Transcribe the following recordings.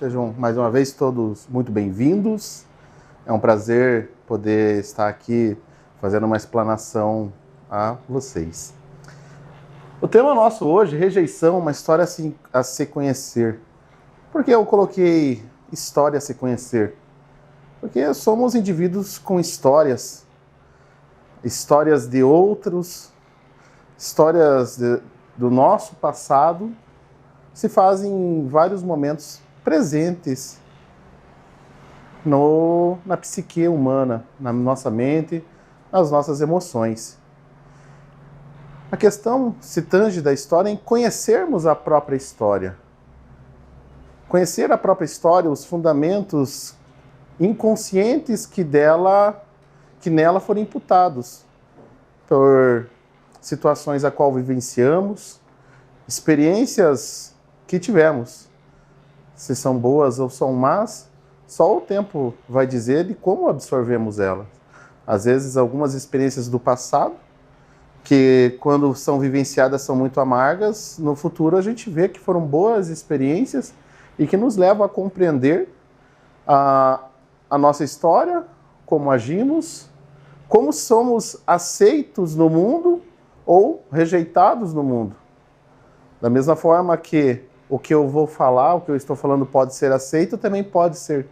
Sejam mais uma vez todos muito bem-vindos. É um prazer poder estar aqui fazendo uma explanação a vocês. O tema nosso hoje, rejeição, uma história a se conhecer. Por que eu coloquei história a se conhecer? Porque somos indivíduos com histórias de outros, do nosso passado, se fazem em vários momentos presentes na psique humana, na nossa mente, nas nossas emoções. A questão se tange da história em conhecermos a própria história. Conhecer a própria história, os fundamentos inconscientes que nela foram imputados por situações a qual vivenciamos, experiências que tivemos. Se são boas ou são más, só o tempo vai dizer de como absorvemos elas. Às vezes, algumas experiências do passado, que quando são vivenciadas são muito amargas, no futuro a gente vê que foram boas experiências e que nos levam a compreender a nossa história, como agimos, como somos aceitos no mundo ou rejeitados no mundo. Da mesma forma que o que eu vou falar, o que eu estou falando pode ser aceito, também pode ser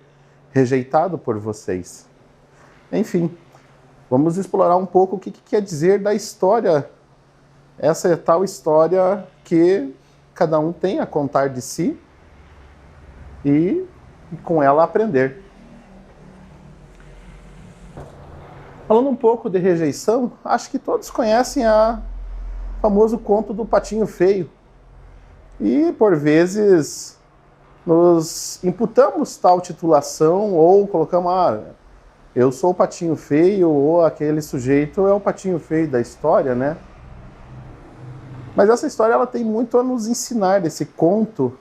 rejeitado por vocês. Enfim, vamos explorar um pouco o que quer dizer da história. Essa é tal história que cada um tem a contar de si e com ela aprender. Falando um pouco de rejeição, acho que todos conhecem o famoso conto do Patinho Feio. E, por vezes, nos imputamos tal titulação ou colocamos, eu sou o Patinho Feio, ou aquele sujeito é o Patinho Feio da história, né? Mas essa história ela tem muito a nos ensinar, esse conto,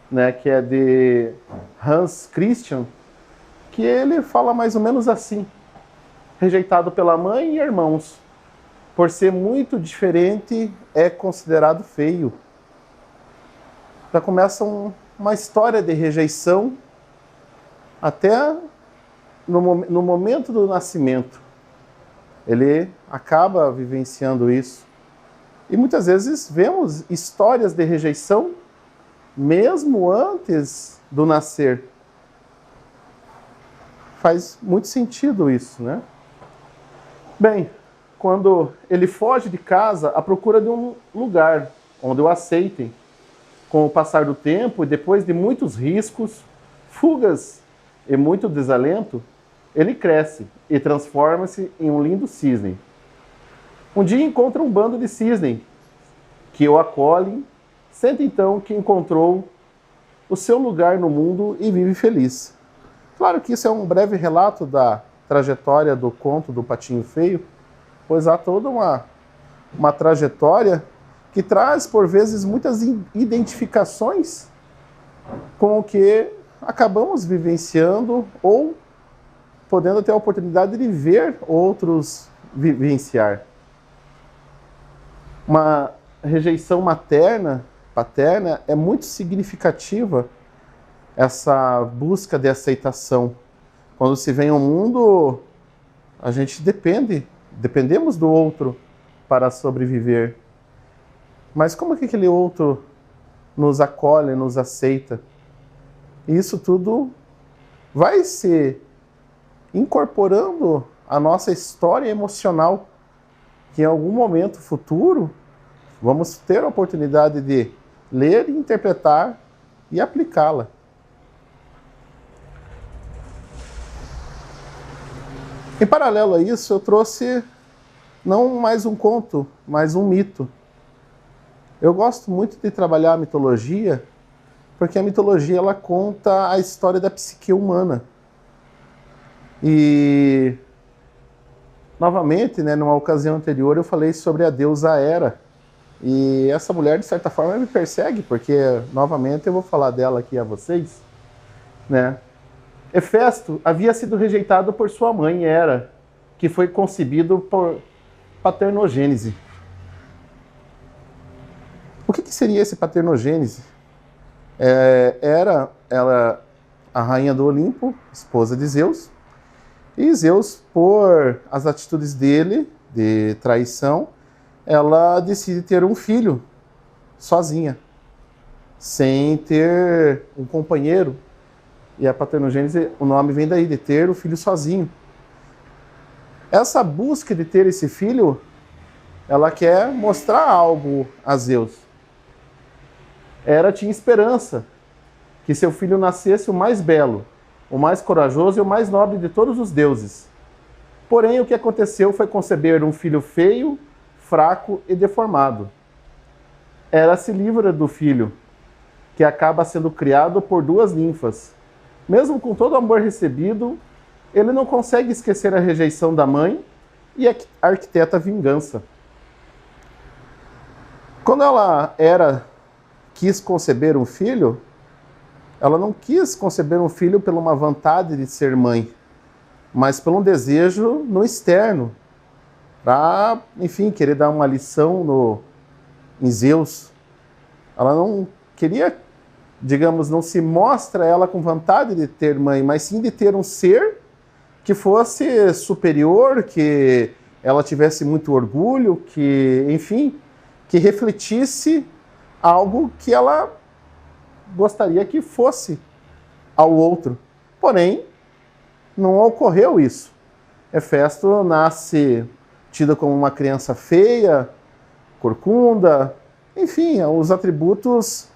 né, que é de Hans Christian, que ele fala mais ou menos assim: rejeitado pela mãe e irmãos, por ser muito diferente, é considerado feio. Já começa uma história de rejeição até no momento do nascimento. Ele acaba vivenciando isso. E muitas vezes vemos histórias de rejeição mesmo antes do nascer. Faz muito sentido isso, né? Bem, quando ele foge de casa à procura de um lugar onde o aceitem, com o passar do tempo e depois de muitos riscos, fugas e muito desalento, ele cresce e transforma-se em um lindo cisne. Um dia encontra um bando de cisne que o acolhem, sente então que encontrou o seu lugar no mundo e vive feliz. Claro que isso é um breve relato da trajetória do conto do Patinho Feio, pois há toda uma trajetória que traz, por vezes, muitas identificações com o que acabamos vivenciando ou podendo ter a oportunidade de ver outros vivenciar. Uma rejeição paterna, é muito significativa essa busca de aceitação. Quando se vem ao mundo, a gente dependemos do outro para sobreviver. Mas como que aquele outro nos acolhe, nos aceita? Isso tudo vai se incorporando à nossa história emocional, que em algum momento futuro vamos ter a oportunidade de ler, interpretar e aplicá-la. Em paralelo a isso, eu trouxe não mais um conto, mas um mito. Eu gosto muito de trabalhar a mitologia, porque a mitologia ela conta a história da psique humana. E, novamente, né, numa ocasião anterior, eu falei sobre a deusa Hera. E essa mulher, de certa forma, me persegue, porque, novamente, eu vou falar dela aqui a vocês, né? Hefesto havia sido rejeitado por sua mãe, Hera, que foi concebido por paternogênese. O que seria esse paternogênese? Hera, ela a rainha do Olimpo, esposa de Zeus. E Zeus, por as atitudes dele, de traição, ela decide ter um filho sozinha, sem ter um companheiro. E a paternogênese, o nome vem daí, de ter o filho sozinho. Essa busca de ter esse filho, ela quer mostrar algo a Zeus. Hera tinha esperança que seu filho nascesse o mais belo, o mais corajoso e o mais nobre de todos os deuses. Porém, o que aconteceu foi conceber um filho feio, fraco e deformado. Hera se livra do filho, que acaba sendo criado por duas ninfas. Mesmo com todo o amor recebido, ele não consegue esquecer a rejeição da mãe e arquiteta a vingança. Quando Hera quis conceber um filho, ela não quis conceber um filho por uma vontade de ser mãe, mas por um desejo no externo, para, enfim, querer dar uma lição em Zeus. Ela não queria, digamos, não se mostra ela com vontade de ter mãe, mas sim de ter um ser que fosse superior, que ela tivesse muito orgulho, que, enfim, que refletisse algo que ela gostaria que fosse ao outro. Porém, não ocorreu isso. Hefesto nasce tido como uma criança feia, corcunda, enfim, os atributos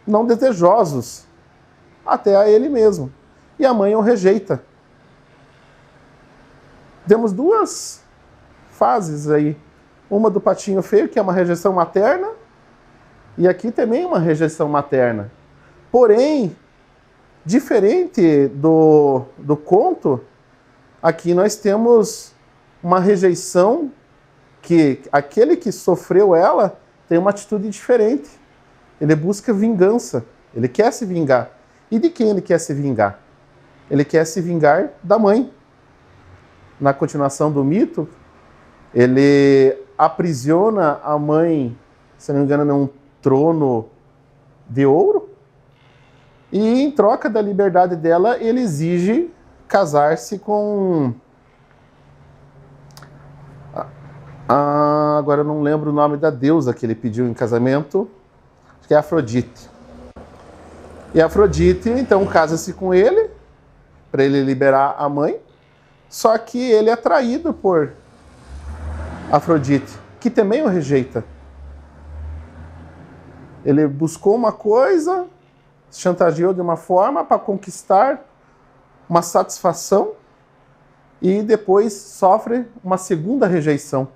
não desejosos, até a ele mesmo. E a mãe o rejeita. Temos duas fases aí. Uma do patinho feio, que é uma rejeição materna, e aqui também uma rejeição materna. Porém, diferente do conto, aqui nós temos uma rejeição que aquele que sofreu ela tem uma atitude diferente. Ele busca vingança, ele quer se vingar. E de quem ele quer se vingar? Ele quer se vingar da mãe. Na continuação do mito, ele aprisiona a mãe, se não me engano, num trono de ouro, e em troca da liberdade dela, ele exige casar-se com... agora eu não lembro o nome da deusa que ele pediu em casamento, acho que é Afrodite. E Afrodite, então, casa-se com ele, para ele liberar a mãe, só que ele é traído por Afrodite, que também o rejeita. Ele buscou uma coisa, chantageou de uma forma para conquistar uma satisfação e depois sofre uma segunda rejeição.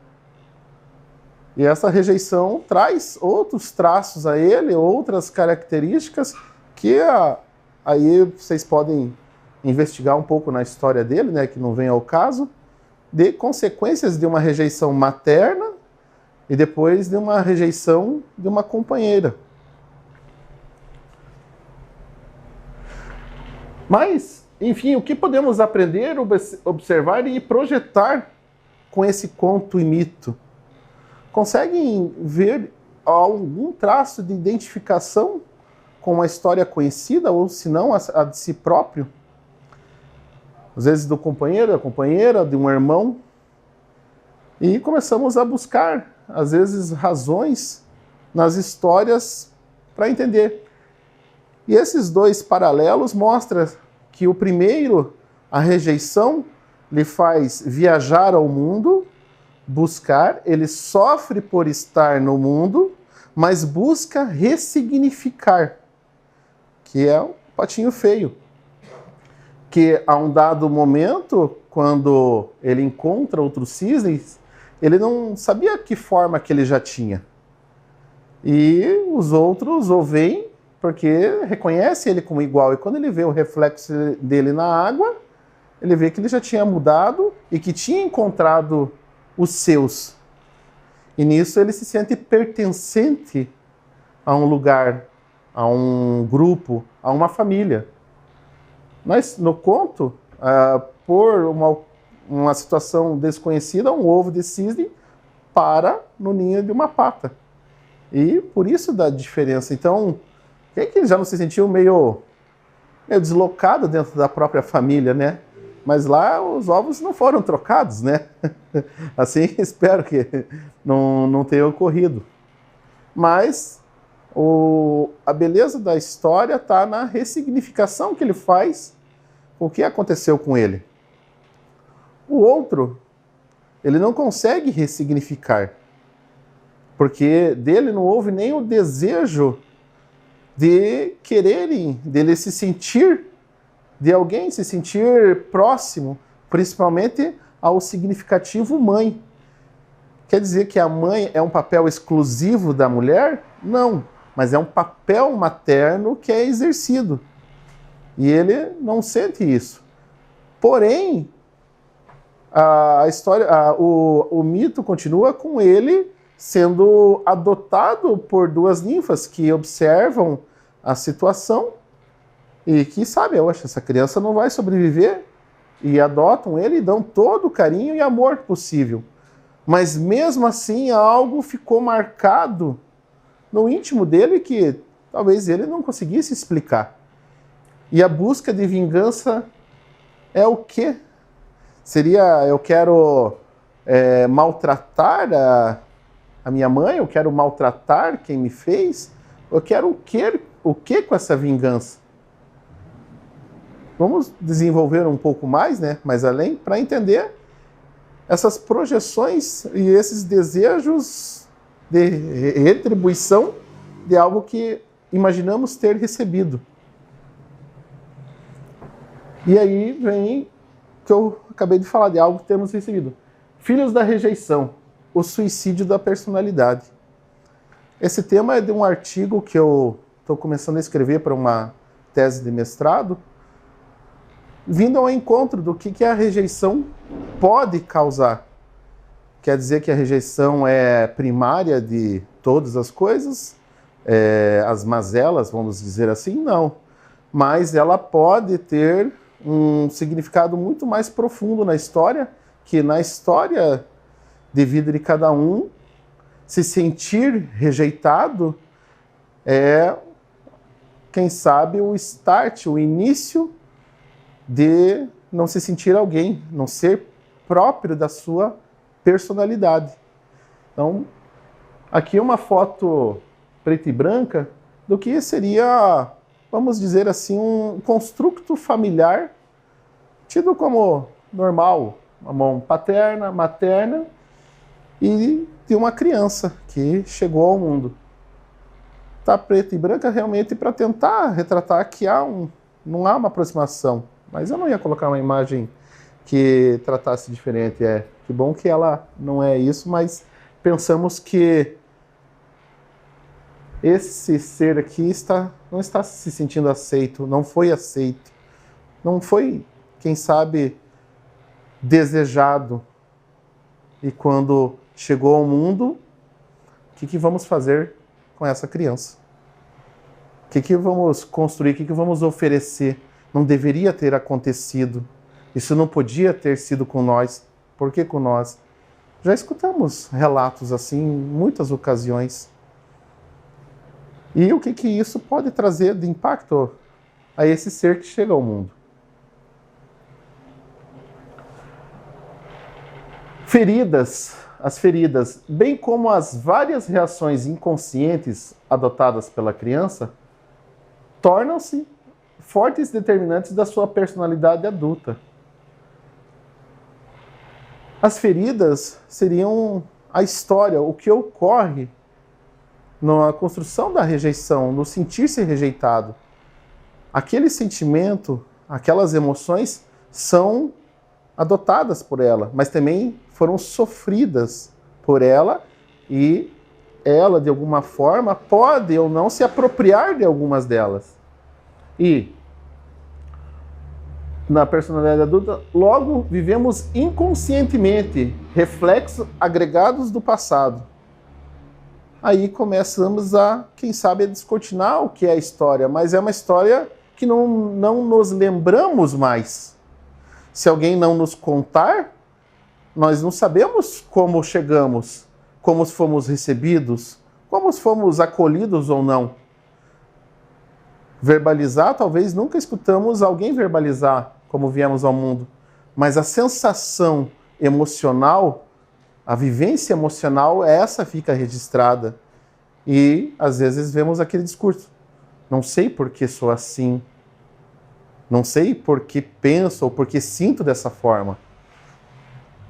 E essa rejeição traz outros traços a ele, outras características que aí vocês podem investigar um pouco na história dele, né, que não vem ao caso, de consequências de uma rejeição materna e depois de uma rejeição de uma companheira. Mas, enfim, o que podemos aprender, observar e projetar com esse conto e mito? Conseguem ver algum traço de identificação com uma história conhecida, ou se não, a de si próprio? Às vezes do companheiro, da companheira, de um irmão. E começamos a buscar, às vezes, razões nas histórias para entender. E esses dois paralelos mostram que o primeiro, a rejeição, lhe faz viajar ao mundo, buscar, ele sofre por estar no mundo, mas busca ressignificar, que é o patinho feio. Que a um dado momento, quando ele encontra outros cisnes, ele não sabia que forma que ele já tinha. E os outros o veem porque reconhece ele como igual. E quando ele vê o reflexo dele na água, ele vê que ele já tinha mudado e que tinha encontrado os seus. E nisso ele se sente pertencente a um lugar, a um grupo, a uma família. Mas no conto, por uma situação desconhecida, um ovo de cisne para no ninho de uma pata. E por isso dá diferença. Então, Quem que já não se sentiu meio deslocado dentro da própria família, né? Mas lá os ovos não foram trocados, né? Assim, espero que não tenha ocorrido. Mas a beleza da história está na ressignificação que ele faz com o que aconteceu com ele. O outro, ele não consegue ressignificar, porque dele não houve nem o desejo de quererem, dele se sentir, de alguém se sentir próximo, principalmente ao significativo mãe. Quer dizer que a mãe é um papel exclusivo da mulher? Não, mas é um papel materno que é exercido. E ele não sente isso. Porém, a história, o mito continua com ele sendo adotado por duas ninfas que observam a situação e que sabem, essa criança não vai sobreviver, e adotam ele e dão todo o carinho e amor possível. Mas mesmo assim algo ficou marcado no íntimo dele que talvez ele não conseguisse explicar. E a busca de vingança é o quê? Seria, eu quero maltratar a minha mãe, eu quero maltratar quem me fez, eu quero o que com essa vingança? Vamos desenvolver um pouco mais, né? Mais além, para entender essas projeções e esses desejos de retribuição de algo que imaginamos ter recebido. E aí vem que eu acabei de falar de algo que temos recebido. Filhos da rejeição, o suicídio da personalidade. Esse tema é de um artigo que eu estou começando a escrever para uma tese de mestrado, vindo ao encontro do que a rejeição pode causar. Quer dizer que a rejeição é primária de todas as coisas, as mazelas, vamos dizer assim? Não. Mas ela pode ter um significado muito mais profundo na história, que na história de vida de cada um, se sentir rejeitado é, quem sabe, o start, o início de não se sentir alguém, não ser próprio da sua personalidade. Então, aqui uma foto preta e branca do que seria, vamos dizer assim, um construto familiar tido como normal, uma mão paterna, materna e de uma criança que chegou ao mundo. Tá preta e branca realmente para tentar retratar que não há uma aproximação. Mas eu não ia colocar uma imagem que tratasse diferente. Que bom que ela não é isso, mas pensamos que esse ser aqui não está se sentindo aceito, não foi aceito, não foi, quem sabe, desejado. E quando chegou ao mundo, o que vamos fazer com essa criança? O que vamos construir? O que vamos oferecer? Não deveria ter acontecido. Isso não podia ter sido com nós. Por que com nós? Já escutamos relatos assim em muitas ocasiões. E o que isso pode trazer de impacto a esse ser que chega ao mundo? As feridas, bem como as várias reações inconscientes adotadas pela criança, tornam-se fortes determinantes da sua personalidade adulta. As feridas seriam a história, o que ocorre na construção da rejeição, no sentir-se rejeitado. Aquele sentimento, aquelas emoções são adotadas por ela, mas também foram sofridas por ela e ela, de alguma forma, pode ou não se apropriar de algumas delas. E na personalidade adulta, logo vivemos inconscientemente reflexos agregados do passado. Aí começamos a, quem sabe, a descortinar o que é a história, mas é uma história que não nos lembramos mais. Se alguém não nos contar, nós não sabemos como chegamos, como fomos recebidos, como fomos acolhidos ou não. Verbalizar, talvez nunca escutamos alguém verbalizar como viemos ao mundo, mas a sensação emocional, a vivência emocional, essa fica registrada. E às vezes vemos aquele discurso: não sei por que sou assim, não sei por que penso ou por que sinto dessa forma.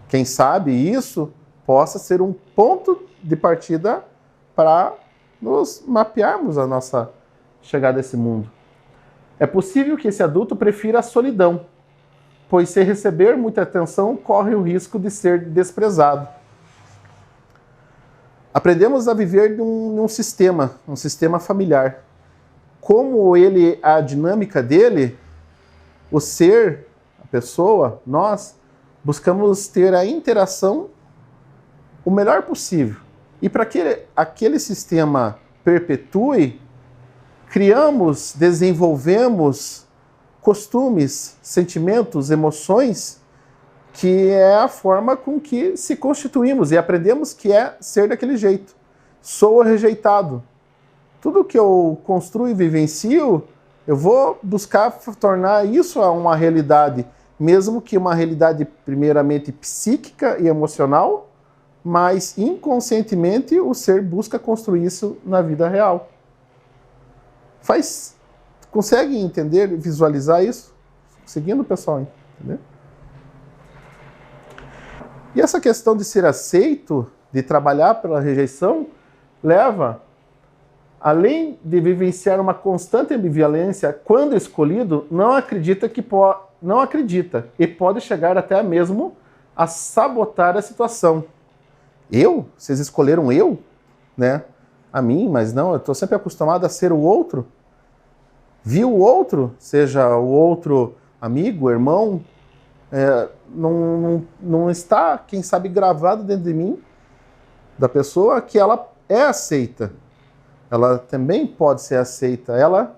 Quem sabe isso possa ser um ponto de partida para nos mapearmos a nossa chegada a esse mundo. É possível que esse adulto prefira a solidão, pois se receber muita atenção, corre o risco de ser desprezado. Aprendemos a viver num sistema familiar. Como a dinâmica dele, o ser, a pessoa, nós buscamos ter a interação o melhor possível. E para que aquele sistema perpetue, criamos, desenvolvemos costumes, sentimentos, emoções, que é a forma com que se constituímos e aprendemos que é ser daquele jeito. Sou rejeitado. Tudo que eu construo e vivencio, eu vou buscar tornar isso uma realidade, mesmo que uma realidade primeiramente psíquica e emocional, mas inconscientemente o ser busca construir isso na vida real. Consegue entender, visualizar isso? Seguindo, pessoal, entendeu? E essa questão de ser aceito, de trabalhar pela rejeição, leva, além de vivenciar uma constante ambivalência, quando escolhido, não acredita e pode chegar até mesmo a sabotar a situação. Eu? Vocês escolheram eu? Né? A mim, mas não, eu estou sempre acostumado a ser o outro. Vi o outro, seja o outro amigo, irmão, não está, quem sabe, gravado dentro de mim, da pessoa, que ela é aceita. Ela também pode ser aceita, ela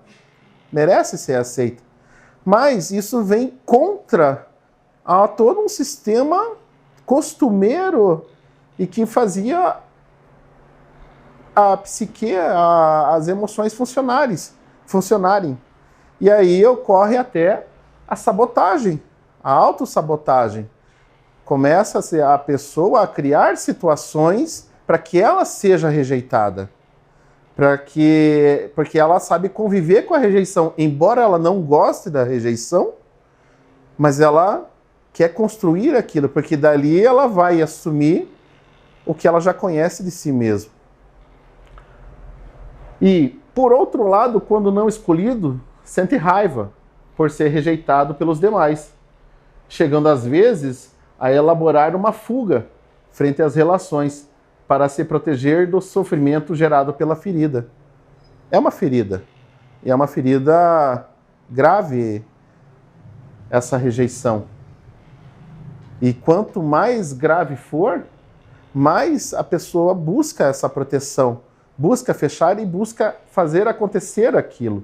merece ser aceita. Mas isso vem contra a todo um sistema costumeiro e que fazia a psique, as emoções funcionarem. E aí ocorre até a sabotagem, a autossabotagem. Começa a pessoa a criar situações para que ela seja rejeitada. Porque ela sabe conviver com a rejeição, embora ela não goste da rejeição, mas ela quer construir aquilo, porque dali ela vai assumir o que ela já conhece de si mesma. E, por outro lado, quando não escolhido, sente raiva por ser rejeitado pelos demais, chegando às vezes a elaborar uma fuga frente às relações para se proteger do sofrimento gerado pela ferida. É uma ferida, e é uma ferida grave essa rejeição. E quanto mais grave for, mais a pessoa busca essa proteção, busca fechar e busca fazer acontecer aquilo.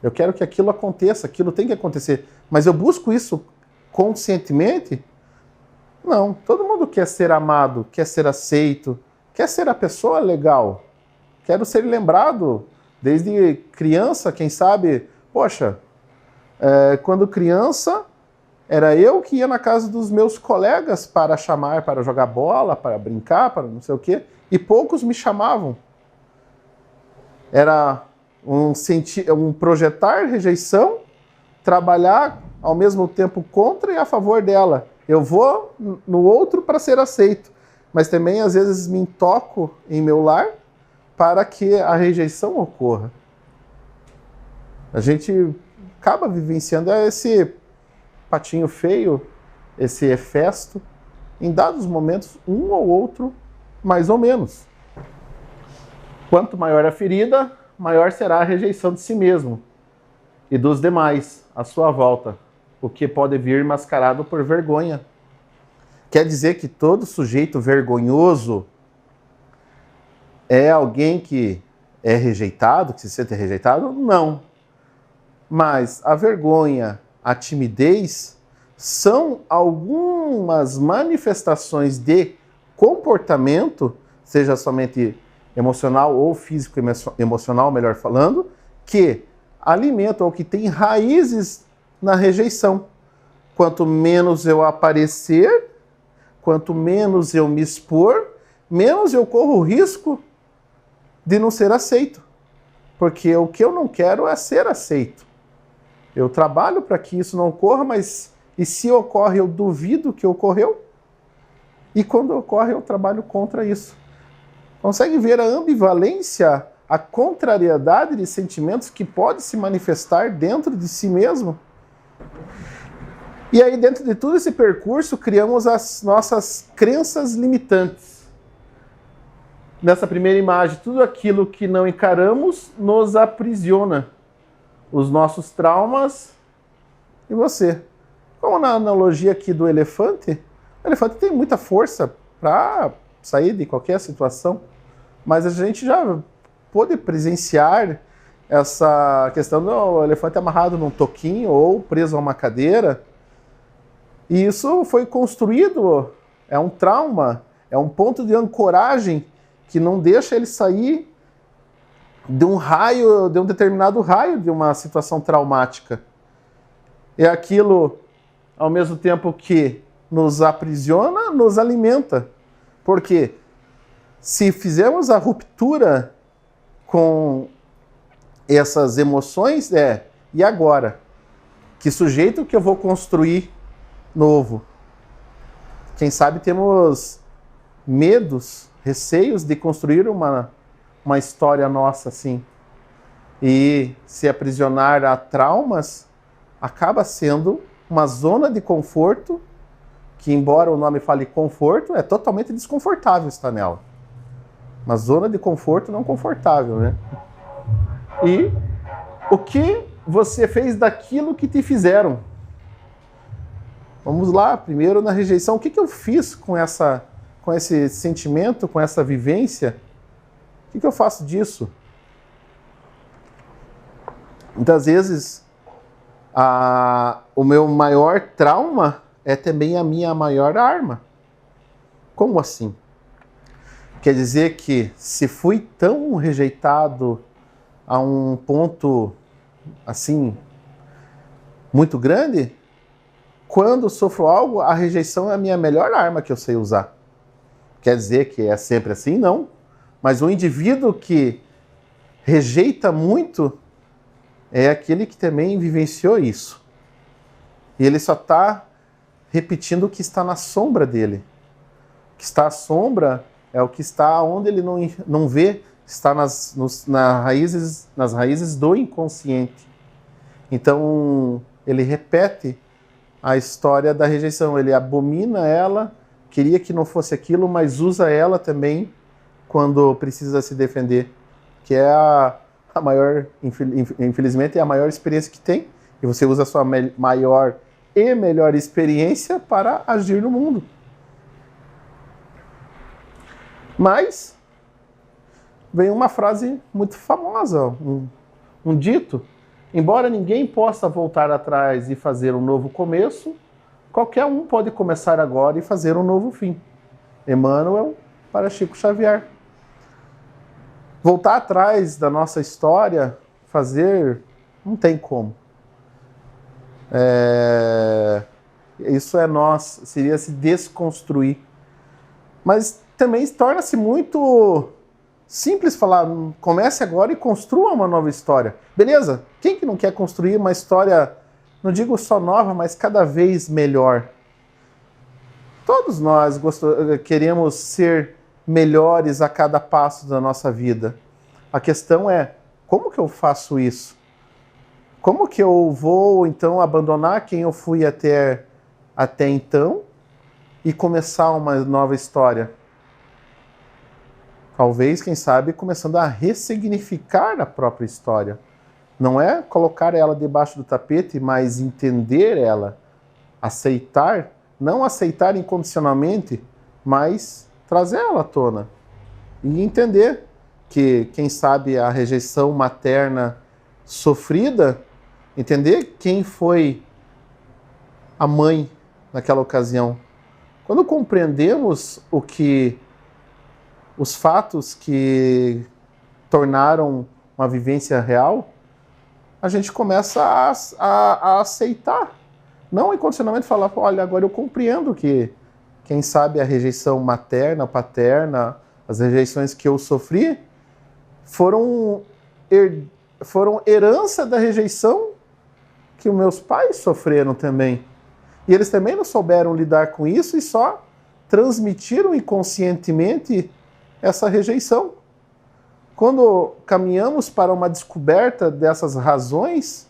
Eu quero que aquilo aconteça, aquilo tem que acontecer. Mas eu busco isso conscientemente? Não. Todo mundo quer ser amado, quer ser aceito, quer ser a pessoa legal. Quero ser lembrado desde criança, quem sabe, poxa, quando criança, era eu que ia na casa dos meus colegas para chamar, para jogar bola, para brincar, para não sei o quê, e poucos me chamavam. Era um projetar rejeição, trabalhar ao mesmo tempo contra e a favor dela. Eu vou no outro para ser aceito, mas também às vezes me intoco em meu lar para que a rejeição ocorra. A gente acaba vivenciando esse patinho feio, esse efesto, em dados momentos, um ou outro, mais ou menos. Quanto maior a ferida, maior será a rejeição de si mesmo e dos demais à sua volta, o que pode vir mascarado por vergonha. Quer dizer que todo sujeito vergonhoso é alguém que é rejeitado, que se sente rejeitado? Não. Mas a vergonha, a timidez, são algumas manifestações de comportamento, seja somente emocional ou físico-emocional, melhor falando, que alimenta ou que tem raízes na rejeição. Quanto menos eu aparecer, quanto menos eu me expor, menos eu corro o risco de não ser aceito. Porque o que eu não quero é ser aceito. Eu trabalho para que isso não ocorra, mas e se ocorre, eu duvido que ocorreu? E quando ocorre, eu trabalho contra isso. Consegue ver a ambivalência, a contrariedade de sentimentos que pode se manifestar dentro de si mesmo? E aí, dentro de todo esse percurso, criamos as nossas crenças limitantes. Nessa primeira imagem, tudo aquilo que não encaramos nos aprisiona. Os nossos traumas e você. Como na analogia aqui do elefante, o elefante tem muita força para sair de qualquer situação, mas a gente já pôde presenciar essa questão do elefante amarrado num toquinho ou preso a uma cadeira. E isso foi construído, é um trauma, é um ponto de ancoragem que não deixa ele sair de um raio, de um determinado raio de uma situação traumática. É aquilo, ao mesmo tempo que nos aprisiona, nos alimenta. Porque se fizermos a ruptura com essas emoções, e agora? Que sujeito que eu vou construir novo? Quem sabe temos medos, receios de construir uma história nossa assim. E se aprisionar a traumas acaba sendo uma zona de conforto que, embora o nome fale conforto, é totalmente desconfortável estar nela. Uma zona de conforto não confortável, né? E o que você fez daquilo que te fizeram? Vamos lá, primeiro na rejeição. O que eu fiz com esse sentimento, com essa vivência? O que eu faço disso? Muitas vezes, o meu maior trauma é também a minha maior arma. Como assim? Quer dizer que se fui tão rejeitado a um ponto assim muito grande, quando sofro algo, a rejeição é a minha melhor arma que eu sei usar. Quer dizer que é sempre assim? Não. Mas o indivíduo que rejeita muito é aquele que também vivenciou isso. E ele só está repetindo o que está na sombra dele. O que está à sombra é o que está onde ele não vê, está nas raízes do inconsciente. Então, ele repete a história da rejeição. Ele abomina ela, queria que não fosse aquilo, mas usa ela também quando precisa se defender. Que é a maior, infelizmente, é a maior experiência que tem. E você usa a sua maior e melhor experiência para agir no mundo. Mas vem uma frase muito famosa, um dito: embora ninguém possa voltar atrás e fazer um novo começo, qualquer um pode começar agora e fazer um novo fim. Emmanuel para Chico Xavier. Voltar atrás da nossa história, não tem como. Isso é nós, seria se desconstruir. Mas também torna-se muito simples falar, comece agora e construa uma nova história. Beleza? Quem que não quer construir uma história, não digo só nova, mas cada vez melhor? Todos nós queremos ser melhores a cada passo da nossa vida. A questão é, como que eu faço isso? Como que eu vou, então, abandonar quem eu fui até então e começar uma nova história? Talvez, quem sabe, começando a ressignificar a própria história. Não é colocar ela debaixo do tapete, mas entender ela, aceitar, não aceitar incondicionalmente, mas trazer ela à tona. E entender que, quem sabe, a rejeição materna sofrida, entender quem foi a mãe naquela ocasião. Quando compreendemos os fatos que tornaram uma vivência real, a gente começa a aceitar. Não incondicionalmente falar, olha, agora eu compreendo que, quem sabe, a rejeição materna, paterna, as rejeições que eu sofri, foram herança da rejeição que os meus pais sofreram também. E eles também não souberam lidar com isso e só transmitiram inconscientemente essa rejeição. Quando caminhamos para uma descoberta dessas razões,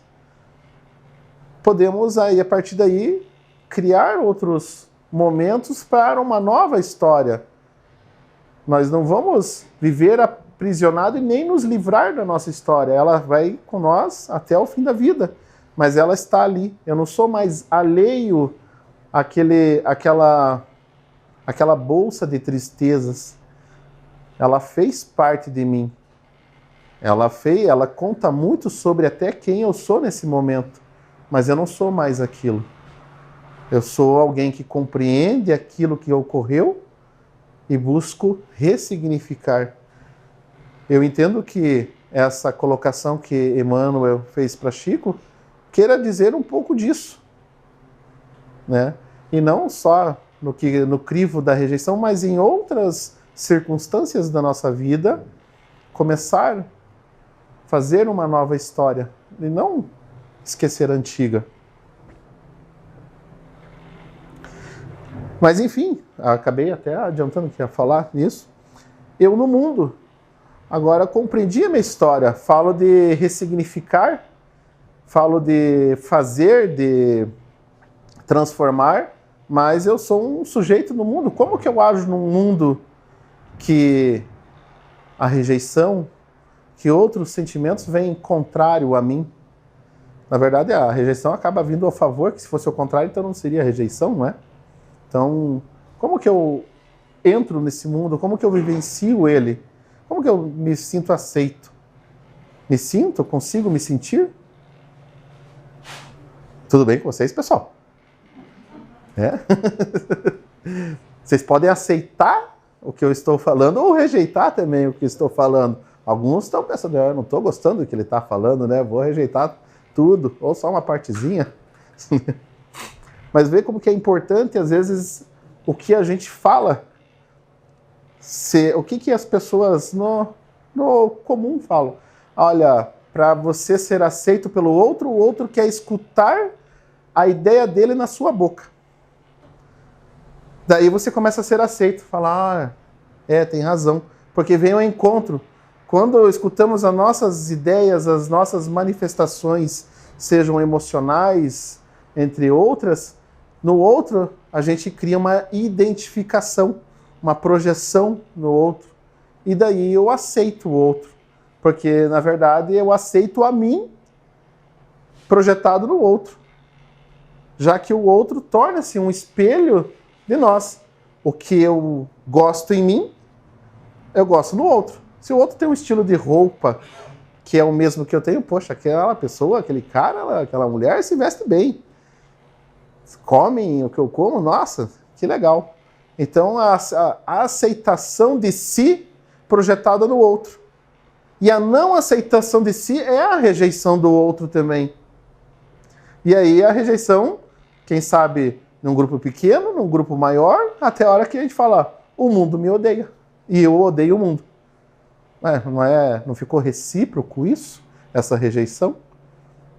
podemos aí, a partir daí, criar outros momentos para uma nova história. Nós não vamos viver aprisionado e nem nos livrar da nossa história. Ela vai com nós até o fim da vida, mas ela está ali. Eu não sou mais alheio àquela bolsa de tristezas. Ela fez parte de mim. Ela conta muito sobre até quem eu sou nesse momento, mas eu não sou mais aquilo. Eu sou alguém que compreende aquilo que ocorreu e busco ressignificar. Eu entendo que essa colocação que Emmanuel fez para Chico queira dizer um pouco disso, né? E não só no crivo da rejeição, mas em outras circunstâncias da nossa vida, começar a fazer uma nova história e não esquecer a antiga. Mas enfim, acabei até adiantando que ia falar nisso. Eu no mundo, agora compreendi a minha história, falo de ressignificar, falo de fazer, de transformar, mas eu sou um sujeito no mundo. Como que eu ajo num mundo que a rejeição, que outros sentimentos vêm contrário a mim? Na verdade, a rejeição acaba vindo ao favor, que se fosse o contrário, então não seria rejeição, não é? Então, como que eu entro nesse mundo? Como que eu vivencio ele? Como que eu me sinto aceito? Me sinto? Consigo me sentir? Tudo bem com vocês, pessoal? É? Vocês podem aceitar o que eu estou falando ou rejeitar também o que estou falando. Alguns estão pensando, eu não estou gostando do que ele está falando, né? Vou rejeitar tudo, ou só uma partezinha. Mas vê como que é importante, às vezes, o que a gente fala. O que as pessoas no comum falam. Olha, para você ser aceito pelo outro, o outro quer escutar a ideia dele na sua boca. Daí você começa a ser aceito. Falar, tem razão. Porque vem ao encontro. Quando escutamos as nossas ideias, as nossas manifestações, sejam emocionais, entre outras, no outro a gente cria uma identificação, uma projeção no outro. E daí eu aceito o outro. Porque, na verdade, eu aceito a mim projetado no outro. Já que o outro torna-se um espelho de nós. O que eu gosto em mim, eu gosto no outro. Se o outro tem um estilo de roupa que é o mesmo que eu tenho, poxa, aquela pessoa, aquele cara, aquela mulher se veste bem. Comem o que eu como, nossa, que legal. Então, a aceitação de si projetada no outro. E a não aceitação de si é a rejeição do outro também. E aí a rejeição, quem sabe, num grupo pequeno, num grupo maior, até a hora que a gente fala, o mundo me odeia. E eu odeio o mundo. Não ficou recíproco isso? Essa rejeição?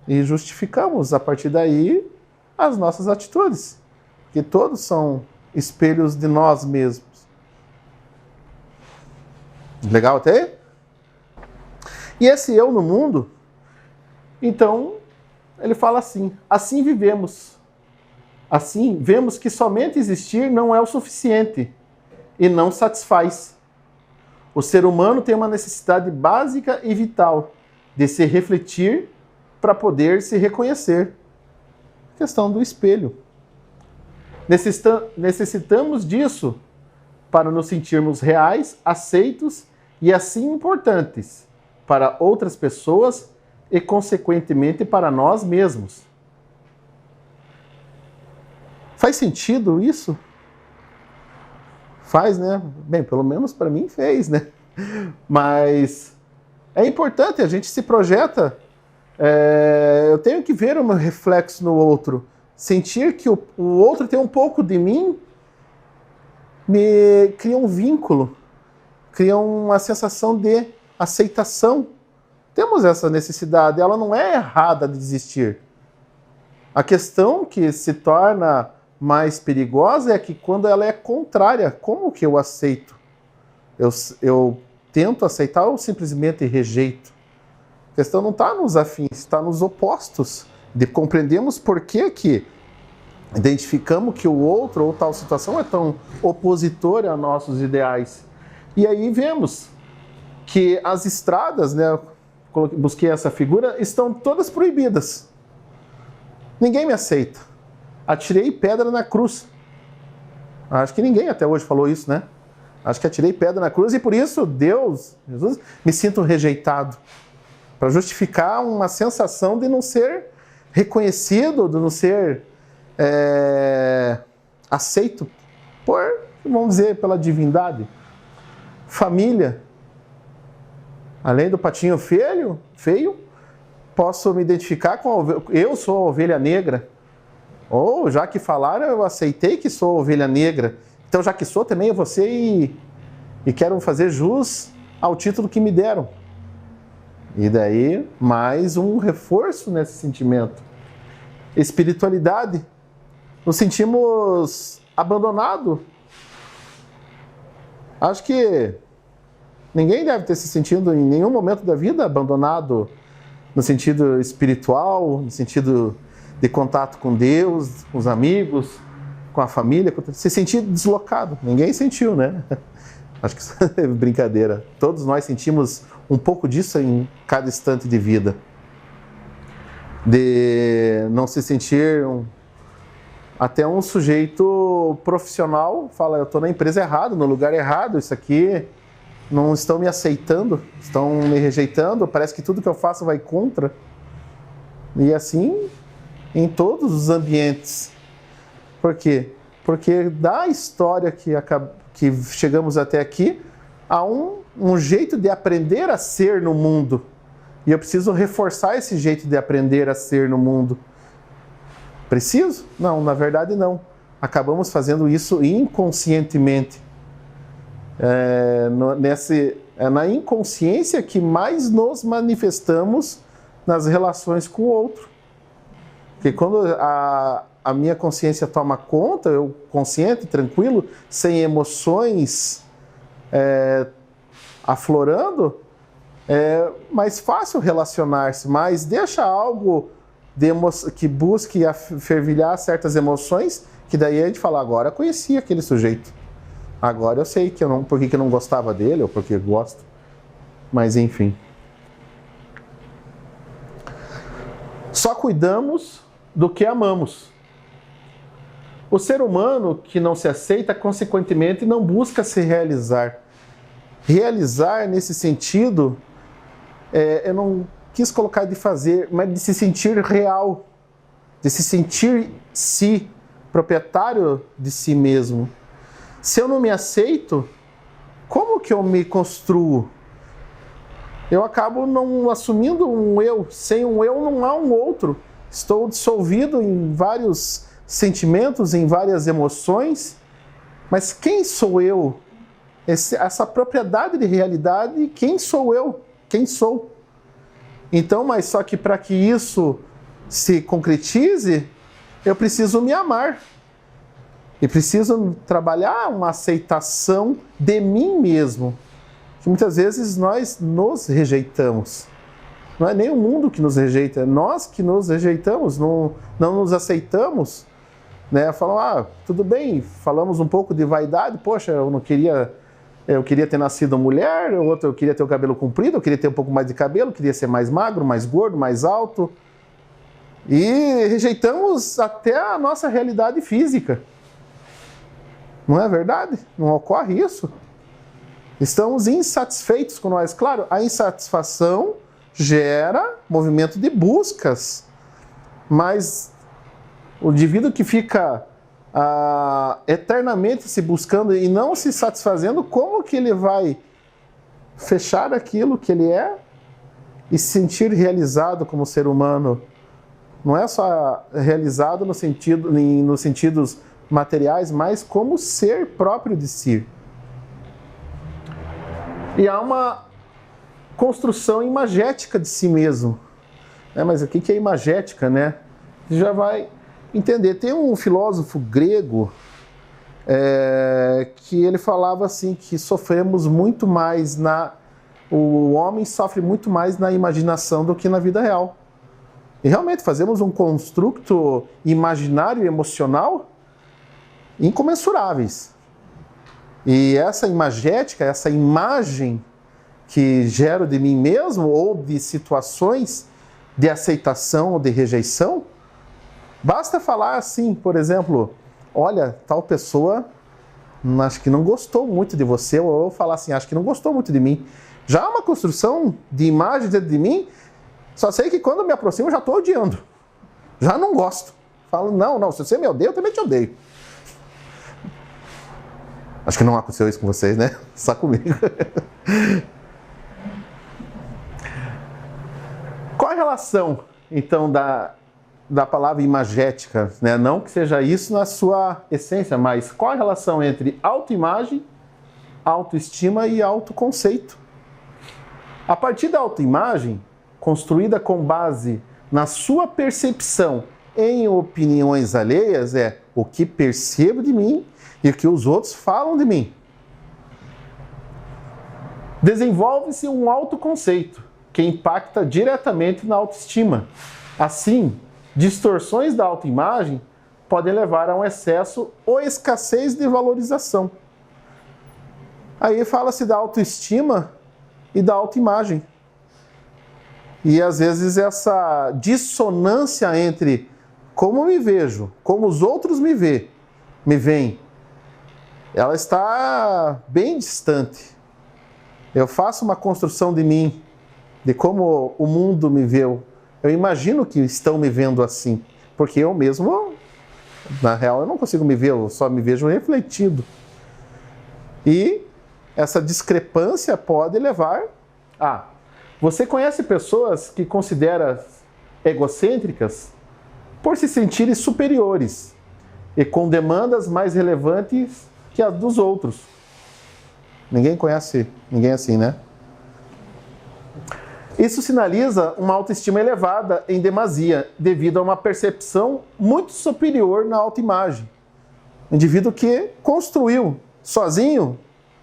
E justificamos, a partir daí, as nossas atitudes. Que todos são espelhos de nós mesmos. Legal até aí? E esse eu no mundo, então, ele fala assim vivemos. Assim, vemos que somente existir não é o suficiente e não satisfaz. O ser humano tem uma necessidade básica e vital de se refletir para poder se reconhecer. A questão do espelho. Necessitamos disso para nos sentirmos reais, aceitos e assim importantes para outras pessoas e, consequentemente, para nós mesmos. Faz sentido isso? Faz, né? Bem, pelo menos para mim fez, né? Mas é importante, a gente se projeta Eu tenho que ver o meu reflexo no outro. Sentir que o outro tem um pouco de mim me cria um vínculo, cria uma sensação de aceitação. Temos essa necessidade, ela não é errada de existir. A questão que se torna mais perigosa é que quando ela é contrária, como que eu aceito? Eu tento aceitar ou simplesmente rejeito? A questão não está nos afins, está nos opostos. Compreendemos por que identificamos que o outro ou tal situação é tão opositora a nossos ideais. E aí vemos que as estradas, né, busquei essa figura, estão todas proibidas. Ninguém me aceita. Atirei pedra na cruz. Acho que ninguém até hoje falou isso, né? Acho que atirei pedra na cruz e por isso Jesus, me sinto rejeitado. Para justificar uma sensação de não ser reconhecido, de não ser aceito vamos dizer, pela divindade. Família. Além do patinho feio, posso me identificar com eu sou a ovelha negra. Ou, já que falaram, eu aceitei que sou a ovelha negra. Então, já que sou, também eu vou ser e quero fazer jus ao título que me deram. E daí, mais um reforço nesse sentimento. Espiritualidade. Nos sentimos abandonados. Acho que ninguém deve ter se sentido em nenhum momento da vida abandonado no sentido espiritual, no sentido de contato com Deus, com os amigos, com a família, se sentir deslocado. Ninguém sentiu, né? Acho que isso é brincadeira. Todos nós sentimos um pouco disso em cada instante de vida. De não se sentir até um sujeito profissional fala, eu estou na empresa errada, no lugar errado, isso aqui não estão me aceitando, estão me rejeitando, parece que tudo que eu faço vai contra. E assim em todos os ambientes. Por quê? Porque da história que chegamos até aqui, há um jeito de aprender a ser no mundo. E eu preciso reforçar esse jeito de aprender a ser no mundo. Preciso? Não, na verdade não. Acabamos fazendo isso inconscientemente. Na inconsciência que mais nos manifestamos nas relações com o outro. Porque quando a minha consciência toma conta, eu consciente, tranquilo, sem emoções aflorando, é mais fácil relacionar-se, mas deixa algo que busque fervilhar certas emoções, que daí a gente fala, agora eu conheci aquele sujeito. Agora eu sei por que eu não gostava dele, ou porque gosto. Mas enfim. Só cuidamos do que amamos. O ser humano que não se aceita, consequentemente, não busca se realizar. Realizar, nesse sentido, eu não quis colocar de fazer, mas de se sentir real, de se sentir proprietário de si mesmo. Se eu não me aceito, como que eu me construo? Eu acabo não assumindo um eu. Sem um eu não há um outro. Estou dissolvido em vários sentimentos, em várias emoções. Mas quem sou eu? Essa propriedade de realidade, quem sou eu? Quem sou? Então, mas só que para que isso se concretize, eu preciso me amar. E preciso trabalhar uma aceitação de mim mesmo. Que muitas vezes nós nos rejeitamos. Não é nem o mundo que nos rejeita, é nós que nos rejeitamos, não nos aceitamos. Né? Falam, tudo bem, falamos um pouco de vaidade, poxa, eu queria ter nascido mulher, eu queria ter o cabelo comprido, eu queria ter um pouco mais de cabelo, queria ser mais magro, mais gordo, mais alto. E rejeitamos até a nossa realidade física. Não é verdade? Não ocorre isso? Estamos insatisfeitos com nós. Claro, a insatisfação gera movimento de buscas, mas o indivíduo que fica eternamente se buscando e não se satisfazendo, como que ele vai fechar aquilo que ele é e se sentir realizado como ser humano. Não é só realizado nos sentidos materiais, mas como ser próprio de si. E há uma construção imagética de si mesmo. Mas o que é imagética, né? Você já vai entender. Tem um filósofo grego que ele falava assim, que sofremos muito mais o homem sofre muito mais na imaginação do que na vida real. E realmente fazemos um construto imaginário e emocional incomensuráveis. E essa imagética, essa imagem que gero de mim mesmo ou de situações de aceitação ou de rejeição, basta falar assim, por exemplo, olha, tal pessoa acho que não gostou muito de você, ou eu falar assim, acho que não gostou muito de mim. Já há uma construção de imagem dentro de mim, só sei que quando eu me aproximo eu já estou odiando. Já não gosto. Falo, não, se você me odeia, eu também te odeio. Acho que não aconteceu isso com vocês, né? Só comigo. Qual a relação, então, da palavra imagética, né? Não que seja isso na sua essência, mas qual a relação entre autoimagem, autoestima e autoconceito? A partir da autoimagem, construída com base na sua percepção em opiniões alheias, é o que percebo de mim e o que os outros falam de mim. Desenvolve-se um autoconceito que impacta diretamente na autoestima. Assim, distorções da autoimagem podem levar a um excesso ou escassez de valorização. Aí fala-se da autoestima e da autoimagem. E às vezes essa dissonância entre como me vejo, como os outros me veem, ela está bem distante. Eu faço uma construção de mim, de como o mundo me vê. Eu imagino que estão me vendo assim, porque eu mesmo, na real, eu não consigo me ver, eu só me vejo refletido. E essa discrepância pode levar a... Você conhece pessoas que considera egocêntricas por se sentirem superiores e com demandas mais relevantes que as dos outros. Ninguém conhece ninguém assim, né? Isso sinaliza uma autoestima elevada em demasia, devido a uma percepção muito superior na autoimagem. Um indivíduo que construiu sozinho?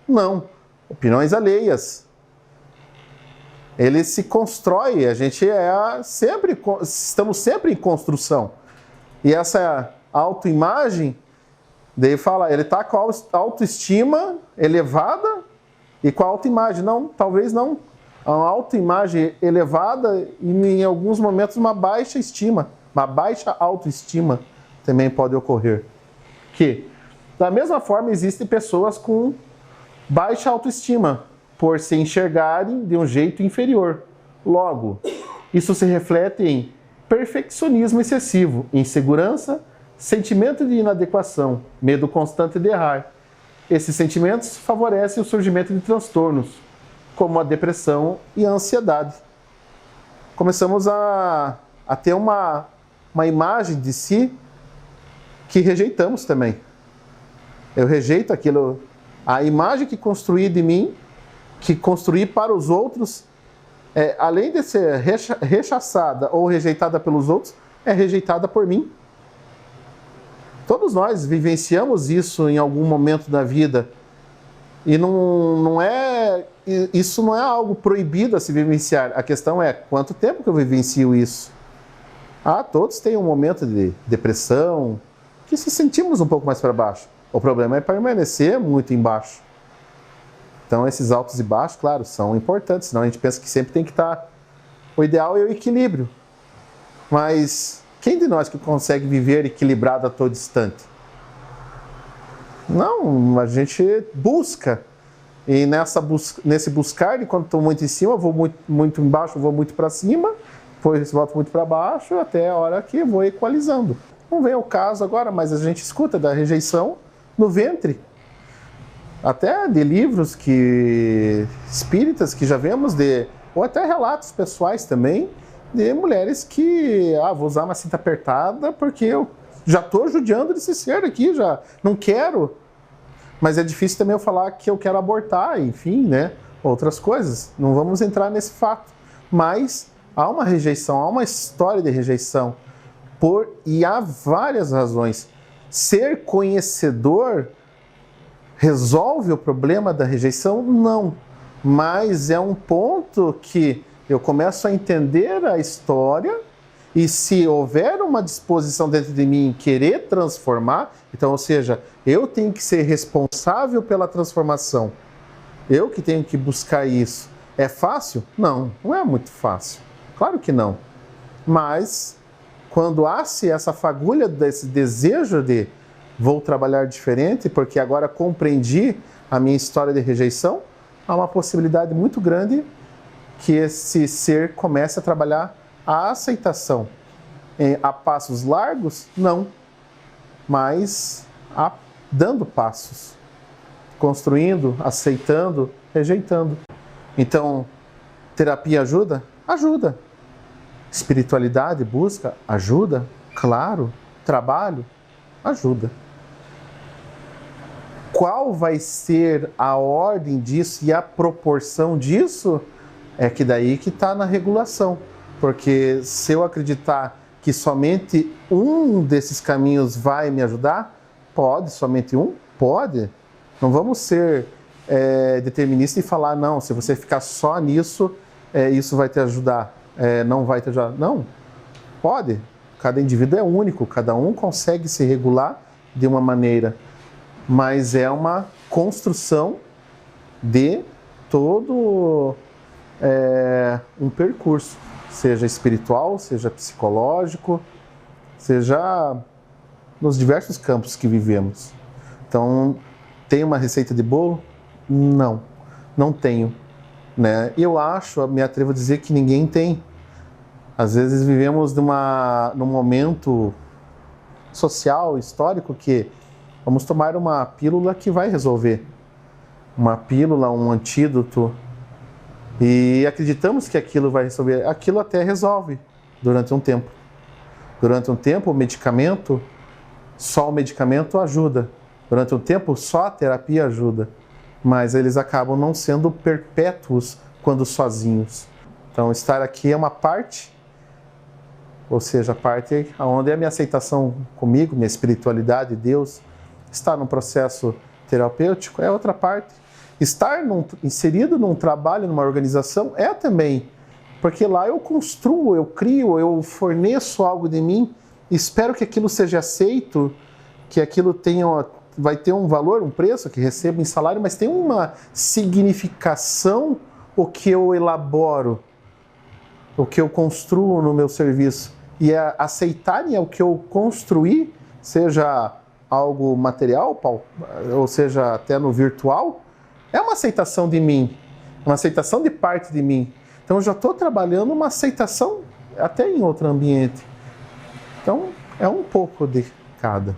Não. Opiniões alheias. Ele se constrói, a gente estamos sempre em construção. E essa autoimagem, daí fala, ele está com a autoestima elevada e com a autoimagem. Não, talvez não. Uma autoimagem elevada e em alguns momentos uma baixa estima, uma baixa autoestima também pode ocorrer. Que, da mesma forma, existem pessoas com baixa autoestima, por se enxergarem de um jeito inferior. Logo, isso se reflete em perfeccionismo excessivo, insegurança, sentimento de inadequação, medo constante de errar. Esses sentimentos favorecem o surgimento de transtornos, como a depressão e a ansiedade. Começamos a ter uma imagem de si que rejeitamos também. Eu rejeito aquilo, a imagem que construí de mim, que construí para os outros, além de ser rechaçada ou rejeitada pelos outros, é rejeitada por mim. Todos nós vivenciamos isso em algum momento da vida. E isso não é algo proibido a se vivenciar. A questão é quanto tempo que eu vivencio isso. Todos têm um momento de depressão, que se sentimos um pouco mais para baixo. O problema é permanecer muito embaixo. Então esses altos e baixos, claro, são importantes, senão a gente pensa que sempre tem que estar... O ideal é o equilíbrio. Mas quem de nós que consegue viver equilibrado a todo instante? Não, a gente busca. E nesse buscar, quando estou muito em cima, vou muito embaixo, vou muito para cima, depois volto muito para baixo, até a hora que vou equalizando. Não vem o caso agora, mas a gente escuta da rejeição no ventre. Até de livros espíritas que já vemos de ou até relatos pessoais também, de mulheres que, vou usar uma cinta apertada porque eu já estou judiando desse ser aqui, já não quero. Mas é difícil também eu falar que eu quero abortar, enfim, né? Outras coisas. Não vamos entrar nesse fato. Mas há uma rejeição, há uma história de rejeição. E há várias razões. Ser conhecedor resolve o problema da rejeição? Não. Mas é um ponto que eu começo a entender a história e se houver uma disposição dentro de mim em querer transformar, então, ou seja, eu tenho que ser responsável pela transformação. Eu que tenho que buscar isso. É fácil? Não, não é muito fácil. Claro que não. Mas quando há-se essa fagulha desse desejo de vou trabalhar diferente, porque agora compreendi a minha história de rejeição, há uma possibilidade muito grande que esse ser comece a trabalhar a aceitação. A passos largos? Não. Mas dando passos. Construindo, aceitando, rejeitando. Então, terapia ajuda? Ajuda. Espiritualidade, busca? Ajuda. Claro. Trabalho? Ajuda. Qual vai ser a ordem disso e a proporção disso? É que daí que está na regulação. Porque se eu acreditar que somente um desses caminhos vai me ajudar, pode, somente um? Pode. Não vamos ser deterministas e falar, não, se você ficar só nisso, isso vai te ajudar, não vai te ajudar. Não, pode. Cada indivíduo é único, cada um consegue se regular de uma maneira, mas é uma construção de todo um percurso, seja espiritual, seja psicológico, seja nos diversos campos que vivemos. Então, tem uma receita de bolo? Não, não tenho. Né? Eu me atrevo a dizer que ninguém tem. Às vezes vivemos num momento social, histórico, que vamos tomar uma pílula que vai resolver. Uma pílula, um antídoto. E acreditamos que aquilo vai resolver. Aquilo até resolve durante um tempo. Durante um tempo, só o medicamento ajuda. Durante um tempo, só a terapia ajuda. Mas eles acabam não sendo perpétuos quando sozinhos. Então, estar aqui é uma parte, ou seja, a parte onde é a minha aceitação comigo, minha espiritualidade, Deus, estar num processo terapêutico é outra parte. Estar inserido num trabalho, numa organização, é também. Porque lá eu construo, eu crio, eu forneço algo de mim, espero que aquilo seja aceito, que aquilo vai ter um valor, um preço, que recebo em salário, mas tem uma significação o que eu elaboro, o que eu construo no meu serviço. E aceitarem o que eu construí, seja algo material, ou seja, até no virtual, é uma aceitação de mim, uma aceitação de parte de mim. Então eu já estou trabalhando uma aceitação até em outro ambiente. Então é um pouco de cada.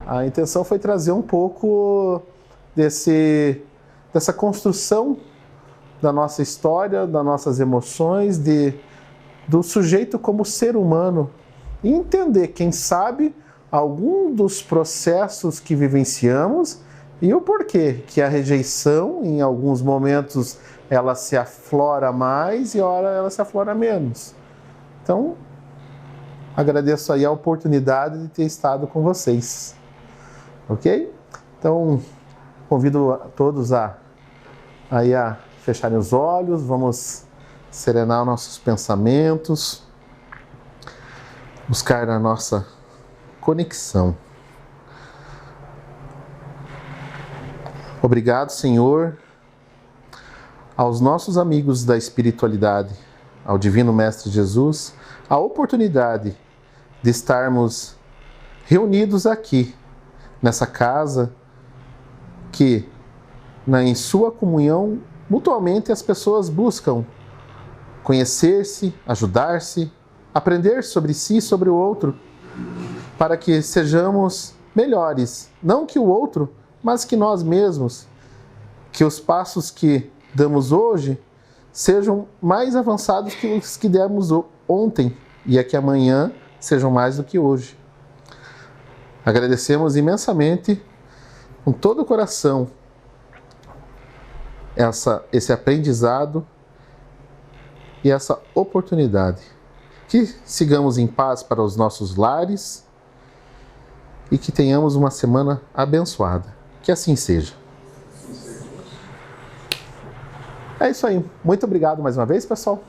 A intenção foi trazer um pouco dessa construção da nossa história, das nossas emoções, do sujeito como ser humano. E entender, quem sabe, algum dos processos que vivenciamos e o porquê que a rejeição, em alguns momentos, ela se aflora mais e ora ela se aflora menos. Então, agradeço aí a oportunidade de ter estado com vocês. Ok? Então, convido a todos a fecharem os olhos, vamos serenar nossos pensamentos, buscar a nossa conexão. Obrigado, Senhor, aos nossos amigos da espiritualidade, ao Divino Mestre Jesus, a oportunidade de estarmos reunidos aqui, nessa casa, que em sua comunhão, mutuamente as pessoas buscam conhecer-se, ajudar-se, aprender sobre si e sobre o outro, para que sejamos melhores, não que o outro, mas que nós mesmos, que os passos que damos hoje sejam mais avançados que os que demos ontem e que amanhã sejam mais do que hoje. Agradecemos imensamente, com todo o coração, esse aprendizado e essa oportunidade. Que sigamos em paz para os nossos lares e que tenhamos uma semana abençoada. Que assim seja. É isso aí. Muito obrigado mais uma vez, pessoal.